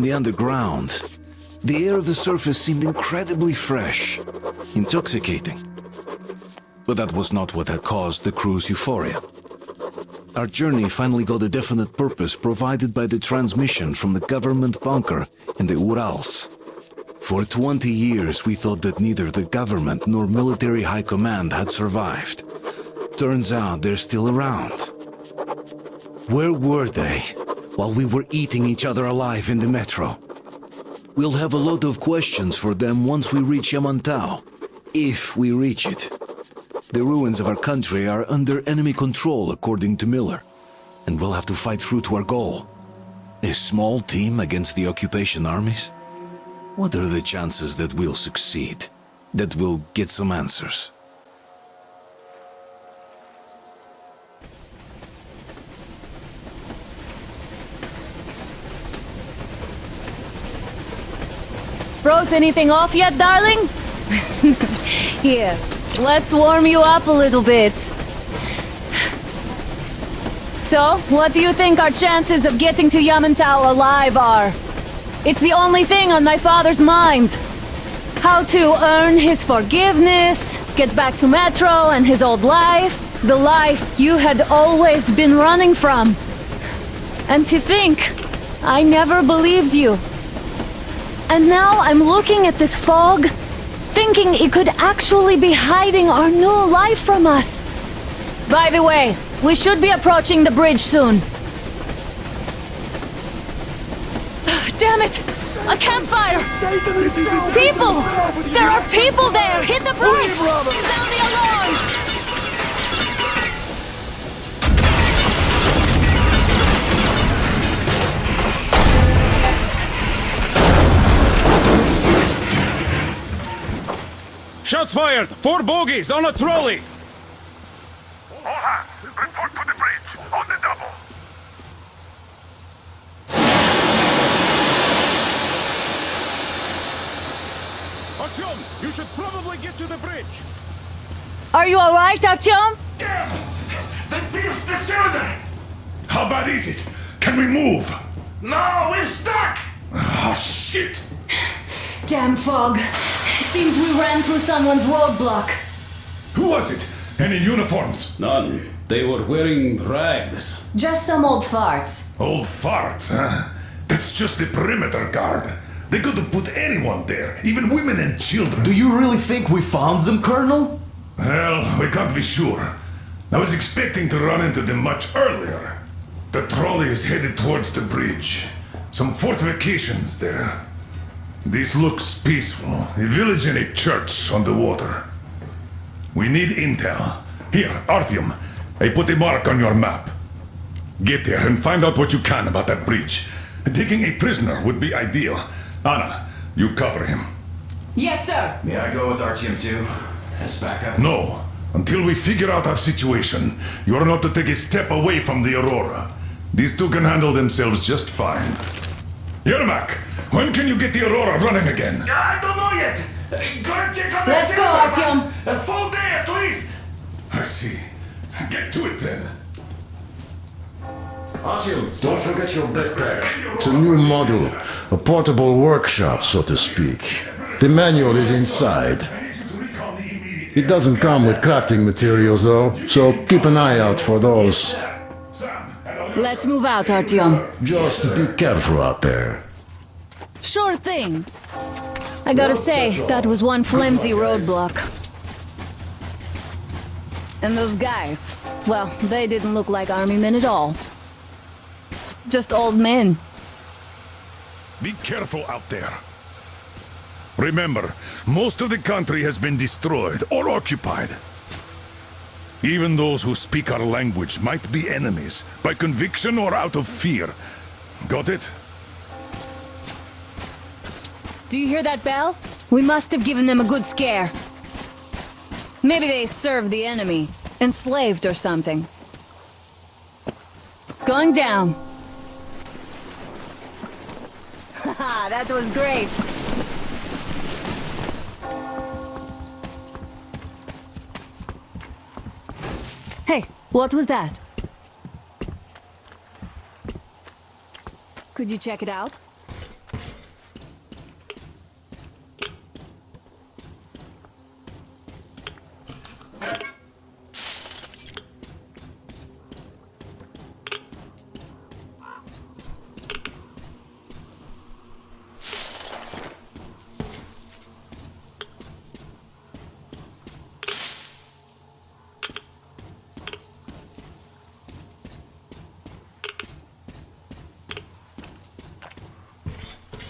the underground, the air of the surface seemed incredibly fresh, intoxicating. But that was not what had caused the crew's euphoria. Our journey finally got a definite purpose provided by the transmission from the government bunker in the Urals. For 20 years we thought that neither the government nor military high command had survived. Turns out they're still around. Where were they while we were eating each other alive in the metro? We'll have a lot of questions for them once we reach Yamantau, if we reach it. The ruins of our country are under enemy control, according to Miller, and we'll have to fight through to our goal. A small team against the occupation armies? What are the chances that we'll succeed? That we'll get some answers? Froze anything off yet, darling? Here, let's warm you up a little bit. So, what do you think our chances of getting to Yamantau alive are? It's the only thing on my father's mind. How to earn his forgiveness, get back to Metro and his old life, the life you had always been running from. And to think, I never believed you. And now I'm looking at this fog, thinking it could actually be hiding our new life from us. By the way, we should be approaching the bridge soon. Damn it! A campfire! People! There are people there! Hit the brakes! Sound the alarm! Shots fired! 4 bogies on a trolley! All hands, report to the bridge, on the double. Artyom, you should probably get to the bridge! Are you alright, Artyom? They pierced the cylinder! How bad is it? Can we move? No, we're stuck! Ah, shit! Damn fog. Seems we ran through someone's roadblock. Who was it? Any uniforms? None. They were wearing rags. Just some old farts. Old farts, huh? That's just the perimeter guard. They could have put anyone there, even women and children. Do you really think we found them, Colonel? Well, we can't be sure. I was expecting to run into them much earlier. The trolley is headed towards the bridge. Some fortifications there. This looks peaceful. A village and a church on the water. We need intel. Here, Artyom, I put a mark on your map. Get there and find out what you can about that bridge. Taking a prisoner would be ideal. Anna, you cover him. Yes, sir. May I go with Artyom too? As backup? No. Until we figure out our situation, you are not to take a step away from the Aurora. These two can handle themselves just fine. Yermak, when can you get the Aurora running again? I don't know yet. Gonna check on Let's go, Artyom. A full day at least. I see. Get to it then. Artyom, don't forget your backpack. It's a new model, a portable workshop, so to speak. The manual is inside. It doesn't come with crafting materials, though, so keep an eye out for those. Let's move out, Artyom. Just be careful out there. Sure thing. I gotta say, that was one flimsy roadblock. And those guys, well, they didn't look like army men at all. Just old men. Be careful out there. Remember, most of the country has been destroyed or occupied. Even those who speak our language might be enemies, by conviction or out of fear. Got it? Do you hear that bell? We must have given them a good scare. Maybe they served the enemy, enslaved or something. Going down. Haha, that was great. Hey, what was that? Could you check it out?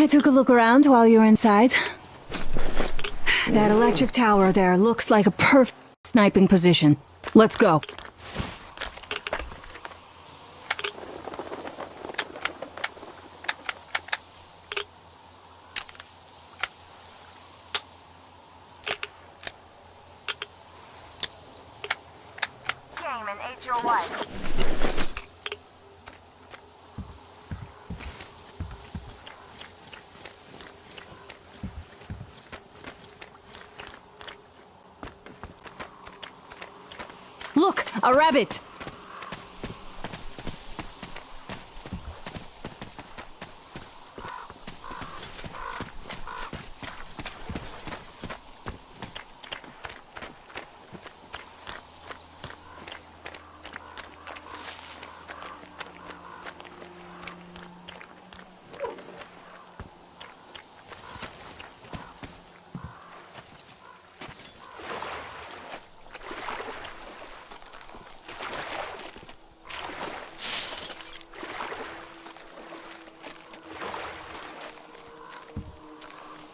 I took a look around while you were inside. That electric tower there looks like a perfect sniping position. Let's go. Came and ate your wife. Look, a rabbit!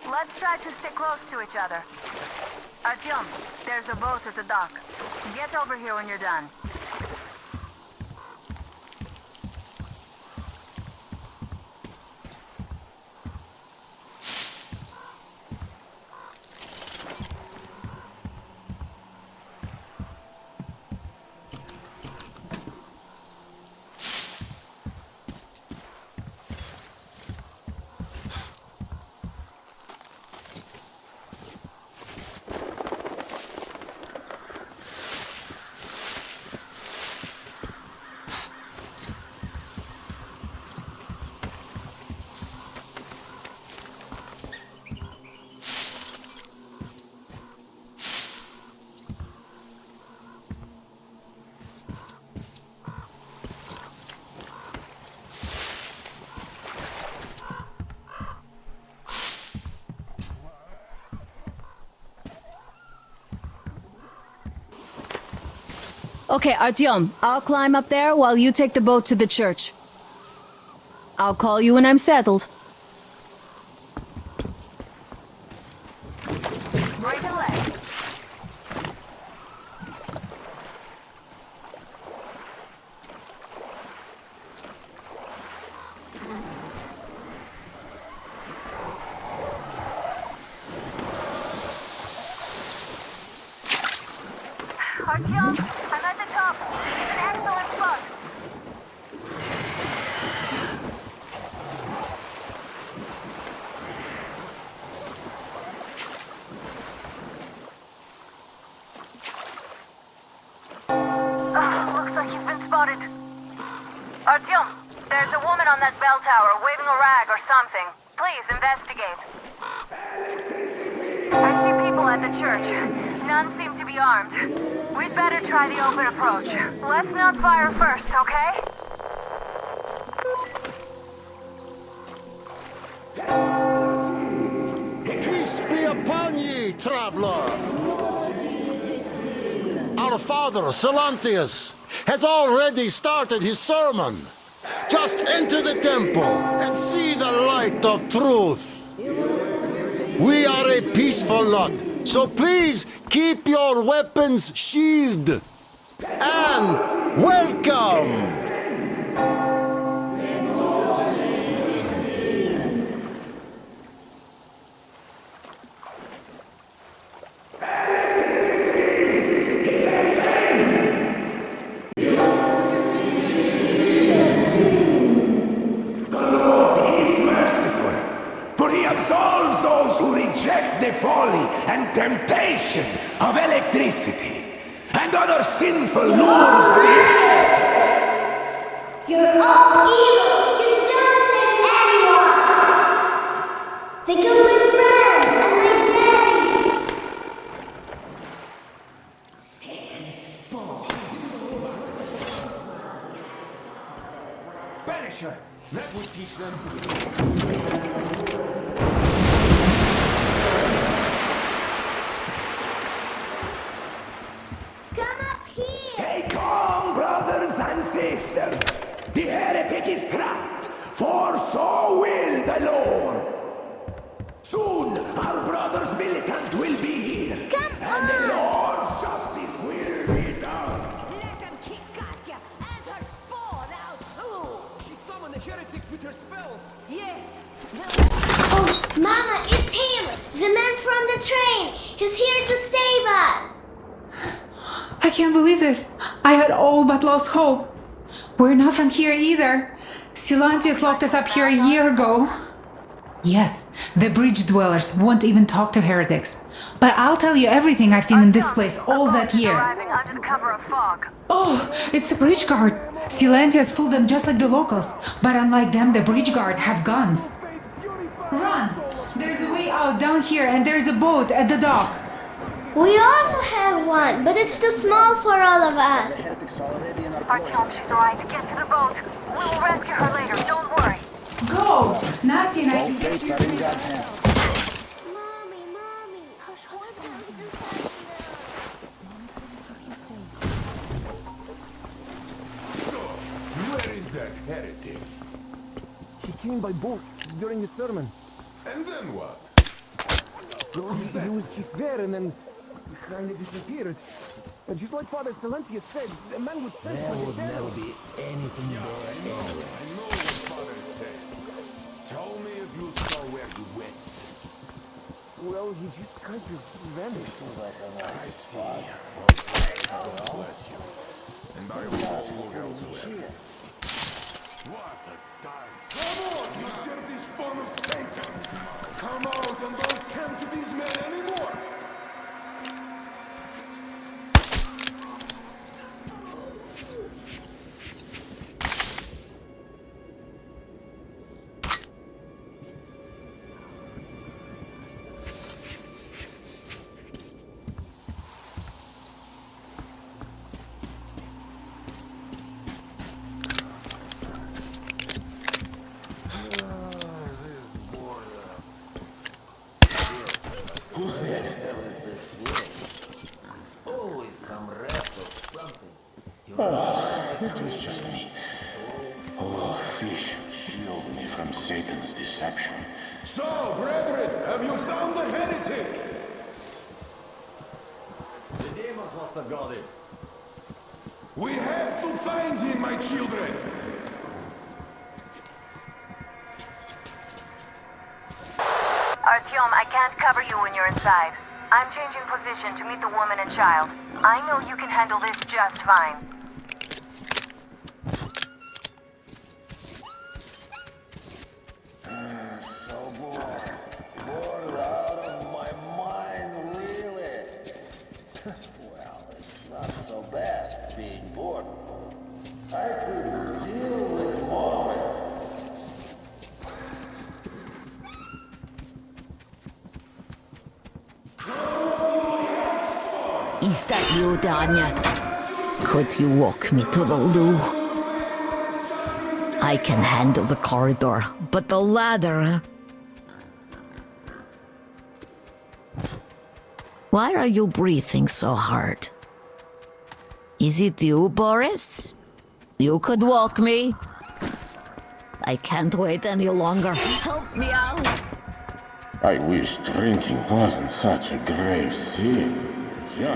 Let's try to stay close to each other. Artyom, there's a boat at the dock. Get over here when you're done. Okay, Artyom, I'll climb up there while you take the boat to the church. I'll call you when I'm settled. Break a leg. Artyom, I'm at the top. It's an excellent spot. Looks like you've been spotted. Artyom, there's a woman on that bell tower waving a rag or something. Please investigate. I see people at the church. None seem to be armed. We'd better try the open approach. Let's not fire first, okay? Peace be upon ye, traveler! Our father, Silantius, has already started his sermon. Just enter the temple and see the light of truth. We are a peaceful lot, so please keep your weapons sheathed. And welcome! Absolves those who reject the folly and temptation of electricity and other sinful lures of the earth. You're all evils. You don't save anyone. Think of my friends and my daddy. Satan's spawn. Banish her. That will teach them. Stay calm, brothers and sisters. The heretic is trapped, for so will the Lord. militant will be here. Come and the on! Lord's justice will be done. Let them kick Katya and her spawn out too! She summoned the heretics with her spells. Yes! Oh, Mama, it's him! The man from the train! He's here to save us! I can't believe this. I had all but lost hope. We're not from here either. Silantius locked us up here a year ago. Yes, the bridge dwellers won't even talk to heretics. But I'll tell you everything I've seen in this place all that year. Arriving under the cover of fog. Oh, it's the bridge guard. Silantius fooled them just like the locals. But unlike them, the bridge guard have guns. Run! There's a way out down here and there's a boat at the dock. We also have one, but it's too small for all of us. Artyom, she's right. Get to the boat. We will rescue her later. Don't worry. Go! Nasty and I can get you to Mommy, hush, what's So, where is that heretic? She came by boat during the sermon. And then what? She's there and then kind of disappeared. And just like Father Silentius said, a man would sense There like would a devil. never be anything there. I know what Father said. Tell me if you saw where you went. Well, he just kind of vanished. I see. God bless you. And I will look elsewhere. What a time. Come on, you dirty spawn of Satan! Come out and don't come to these men anymore! It was just me. Oh, fish shield me from Satan's deception. So, brethren, have you found the heretic? The demons must have got it. We have to find him, my children! Artyom, I can't cover you when you're inside. I'm changing position to meet the woman and child. I know you can handle this just fine. So bored out of my mind, really. Well, it's not so bad being bored. I could deal with more. Is that you, Danya? Could you walk me to the loo? I can handle the corridor, but the ladder... Why are you breathing so hard? Is it you, Boris? You could walk me. I can't wait any longer. Help me out. I wish drinking wasn't such a grave sin. Yeah.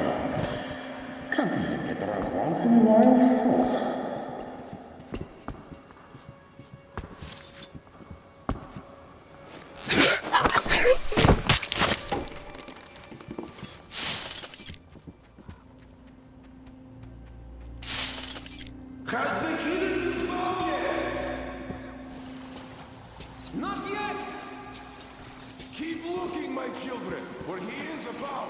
Can't even get drunk once in a while. Has the hidden been found yet? Not yet! Keep looking, my children, for he is about.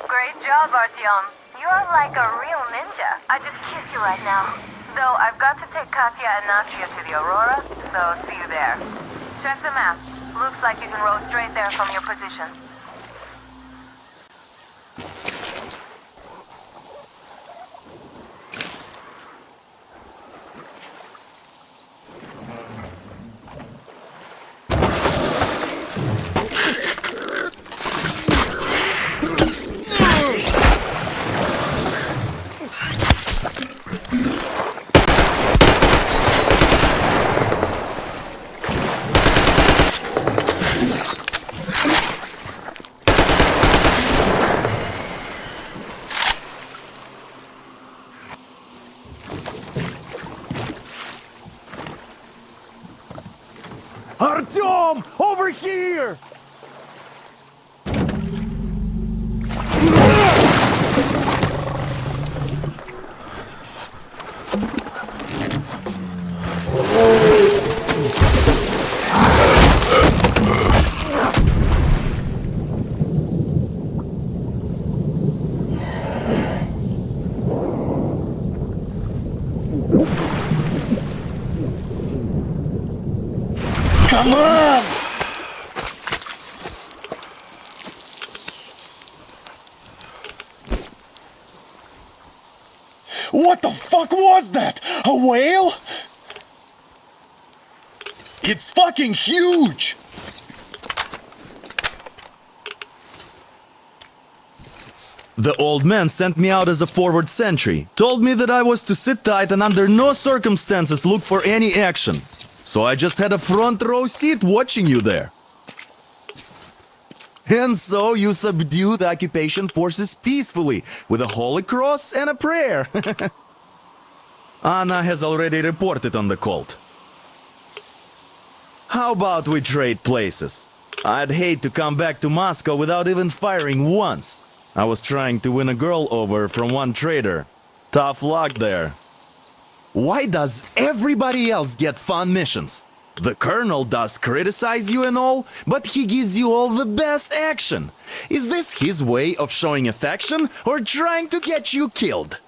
Great job, Artyom. You're like a real ninja. I just kiss you right now. Though I've got to take Katya and Natia to the Aurora, so see you there. Check the map. Looks like you can row straight there from your position. Artyom! Over here! Come on! What the fuck was that? A whale? It's fucking huge! The old man sent me out as a forward sentry, told me that I was to sit tight and under no circumstances look for any action. So I just had a front row seat watching you there. And so you subdue the occupation forces peacefully, with a holy cross and a prayer. Anna has already reported on the cult. How about we trade places? I'd hate to come back to Moscow without even firing once. I was trying to win a girl over from one trader. Tough luck there. Why does everybody else get fun missions? The colonel does criticize you and all, but he gives you all the best action. Is this his way of showing affection or trying to get you killed?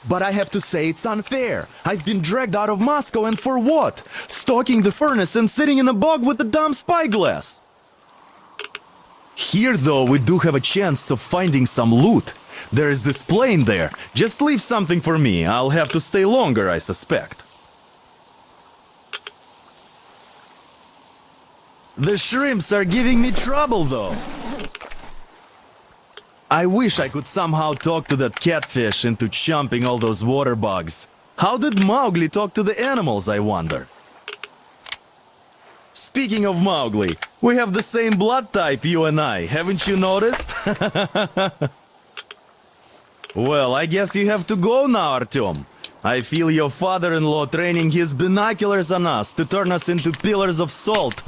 But I have to say it's unfair. I've been dragged out of Moscow, and for what? Stalking the furnace and sitting in a bog with a dumb spyglass. Here, though, we do have a chance of finding some loot. There is this plane there. Just leave something for me. I'll have to stay longer, I suspect. The shrimps are giving me trouble, though. I wish I could somehow talk to that catfish into chomping all those water bugs. How did Mowgli talk to the animals, I wonder? Speaking of Mowgli, we have the same blood type, you and I. Haven't you noticed? Well, I guess you have to go now, Artyom. I feel your father-in-law training his binoculars on us to turn us into pillars of salt.